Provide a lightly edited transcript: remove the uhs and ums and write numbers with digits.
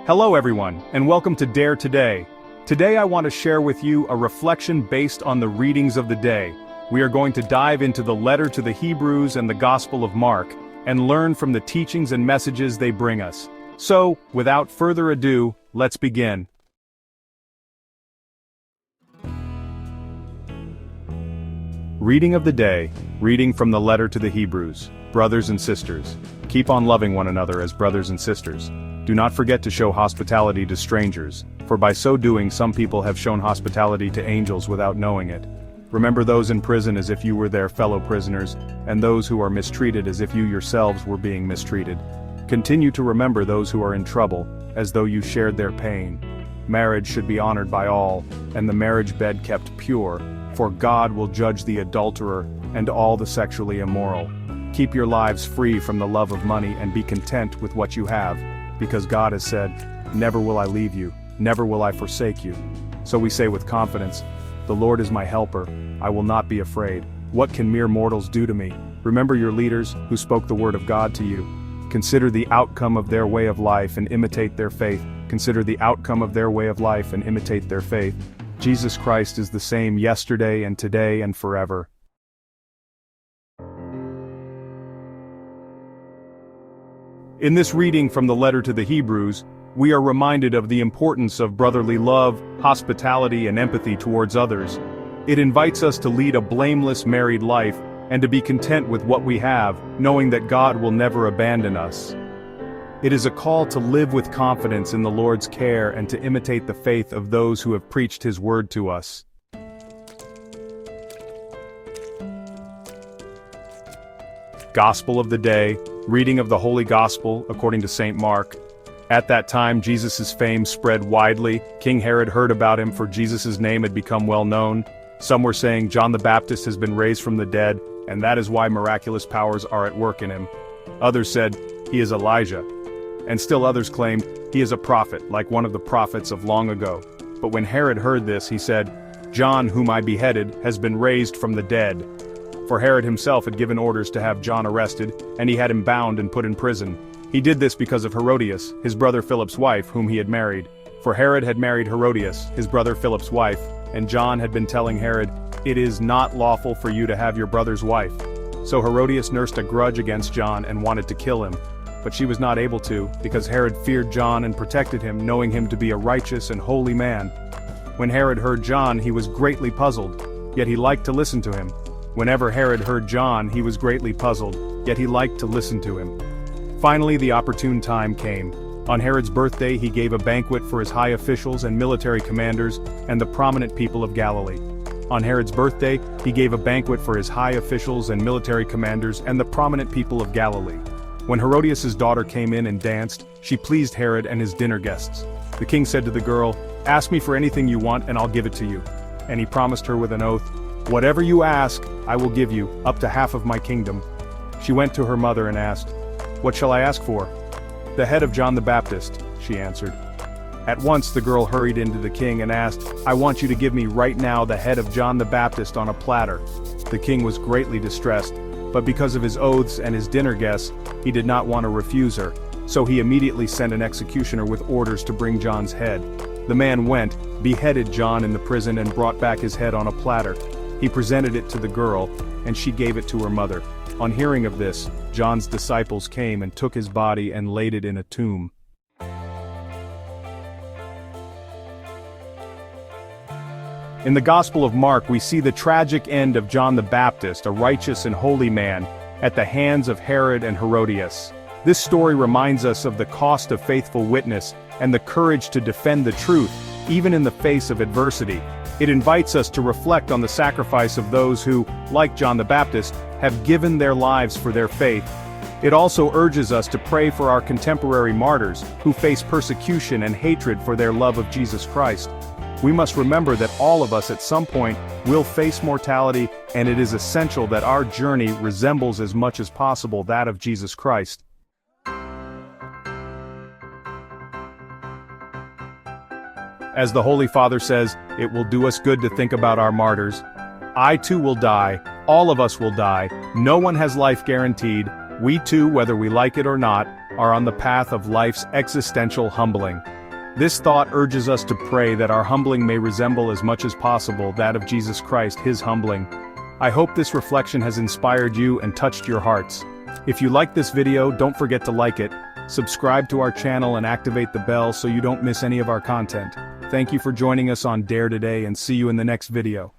Hello everyone, and welcome to Dare Today. Today I want to share with you a reflection based on the readings of the day. We are going to dive into the letter to the Hebrews and the Gospel of Mark, and learn from the teachings and messages they bring us. So, without further ado, let's begin. Reading of the day, reading from the letter to the Hebrews. Brothers and sisters, keep on loving one another as brothers and sisters. Do not forget to show hospitality to strangers, for by so doing some people have shown hospitality to angels without knowing it. Remember those in prison as if you were their fellow prisoners, and those who are mistreated as if you yourselves were being mistreated. Continue to remember those who are in trouble, as though you shared their pain. Marriage should be honored by all, and the marriage bed kept pure, for God will judge the adulterer and all the sexually immoral. Keep your lives free from the love of money and be content with what you have, because God has said, "Never will I leave you, never will I forsake you." So we say with confidence, "The Lord is my helper, I will not be afraid. What can mere mortals do to me?" Remember your leaders who spoke the word of God to you. Consider the outcome of their way of life and imitate their faith. Consider the outcome of their way of life and imitate their faith. Jesus Christ is the same yesterday and today and forever. In this reading from the letter to the Hebrews, we are reminded of the importance of brotherly love, hospitality, and empathy towards others. It invites us to lead a blameless married life and to be content with what we have, knowing that God will never abandon us. It is a call to live with confidence in the Lord's care and to imitate the faith of those who have preached His word to us. Gospel of the day, reading of the Holy Gospel according to St. Mark. At that time Jesus' fame spread widely. King Herod heard about him, for Jesus' name had become well known. Some were saying John the Baptist has been raised from the dead, and that is why miraculous powers are at work in him. Others said, he is Elijah. And still others claimed, he is a prophet, like one of the prophets of long ago. But when Herod heard this, he said, John, whom I beheaded, has been raised from the dead. For Herod himself had given orders to have John arrested, and he had him bound and put in prison. He did this because of Herodias, his brother Philip's wife, whom he had married. For Herod had married Herodias, his brother Philip's wife, and John had been telling Herod, "It is not lawful for you to have your brother's wife." So Herodias nursed a grudge against John and wanted to kill him. But she was not able to, because Herod feared John and protected him, knowing him to be a righteous and holy man. When Herod heard John, he was greatly puzzled, yet he liked to listen to him. Whenever Herod heard John, he was greatly puzzled, yet he liked to listen to him. Finally, the opportune time came. On Herod's birthday, he gave a banquet for his high officials and military commanders and the prominent people of Galilee. On Herod's birthday, he gave a banquet for his high officials and military commanders and the prominent people of Galilee. When Herodias' daughter came in and danced, she pleased Herod and his dinner guests. The king said to the girl, "Ask me for anything you want and I'll give it to you." And he promised her with an oath, "Whatever you ask, I will give you, up to half of my kingdom." She went to her mother and asked, "What shall I ask for?" "The head of John the Baptist," she answered. At once the girl hurried into the king and asked, "I want you to give me right now the head of John the Baptist on a platter." The king was greatly distressed, but because of his oaths and his dinner guests, he did not want to refuse her, so he immediately sent an executioner with orders to bring John's head. The man went, beheaded John in the prison and brought back his head on a platter. He presented it to the girl, and she gave it to her mother. On hearing of this, John's disciples came and took his body and laid it in a tomb. In the Gospel of Mark, we see the tragic end of John the Baptist, a righteous and holy man, at the hands of Herod and Herodias. This story reminds us of the cost of faithful witness and the courage to defend the truth, even in the face of adversity. It invites us to reflect on the sacrifice of those who, like John the Baptist, have given their lives for their faith. It also urges us to pray for our contemporary martyrs, who face persecution and hatred for their love of Jesus Christ. We must remember that all of us at some point will face mortality, and it is essential that our journey resembles as much as possible that of Jesus Christ. As the Holy Father says, it will do us good to think about our martyrs. I too will die, all of us will die, no one has life guaranteed, we too, whether we like it or not, are on the path of life's existential humbling. This thought urges us to pray that our humbling may resemble as much as possible that of Jesus Christ, his humbling. I hope this reflection has inspired you and touched your hearts. If you like this video, don't forget to like it, subscribe to our channel and activate the bell so you don't miss any of our content. Thank you for joining us on Dare Today and see you in the next video.